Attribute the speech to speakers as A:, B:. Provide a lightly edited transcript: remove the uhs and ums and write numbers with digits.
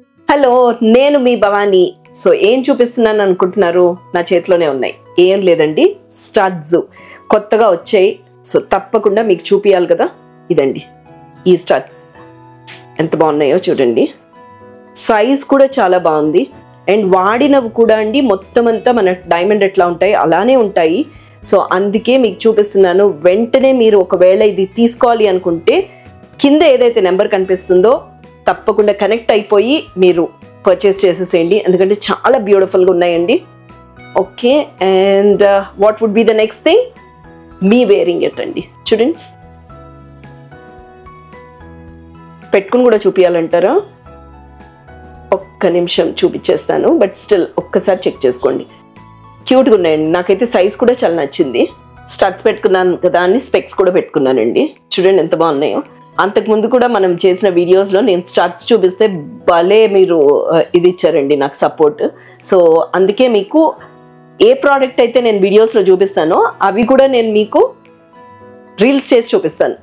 A: Hello, నేను మీ Bhavani. So ఏం చూపిస్తున్నాను అనుకుంటున్నారు? నా చేతిలోనే ఉన్నాయి. ఏం లేదండి, స్టడ్స్ కొత్తగా వచ్చాయి. సో తప్పకుండా మీకు చూపియాలి కదా. ఇదండి ఈ స్టడ్స్, ఎంత బాగున్నాయో చూడండి. సైజ్ కూడా చాలా బాగుంది. అండ్ వాడినవి కూడా అండి మొత్తం అంతా మన డైమండ్ ఎట్లా ఉంటాయి అలానే ఉంటాయి. సో అందుకే మీకు చూపిస్తున్నాను. వెంటనే మీరు ఒకవేళ ఇది తీసుకోవాలి అనుకుంటే కింద ఏదైతే నెంబర్ కనిపిస్తుందో తప్పకుండా కనెక్ట్ అయిపోయి మీరు పర్చేస్ చేసేసేయండి. ఎందుకంటే చాలా బ్యూటిఫుల్గా ఉన్నాయండి. Okay, and what would be the next thing? మీ వేరింగ్ ఇట్ అండి. చూడండి, పెట్టుకుని కూడా చూపించాలంటారా? ఒక్క నిమిషం చూపించేస్తాను, బట్ స్టిల్ ఒక్కసారి చెక్ చేసుకోండి. క్యూట్గా ఉన్నాయండి. నాకైతే సైజ్ కూడా చాలా నచ్చింది. స్టడ్స్ పెట్టుకున్నాను కదా అని స్పెక్స్ కూడా పెట్టుకున్నానండి. చూడండి ఎంత బాగున్నాయో. అంతకుముందు కూడా మనం చేసిన వీడియోస్లో నేను స్టడ్స్ చూపిస్తే భలే మీరు ఇది ఇచ్చారండి నాకు సపోర్ట్. సో అందుకే మీకు ఏ ప్రోడక్ట్ అయితే నేను వీడియోస్లో చూపిస్తానో అవి కూడా నేను మీకు రీల్స్ చేసి చూపిస్తాను.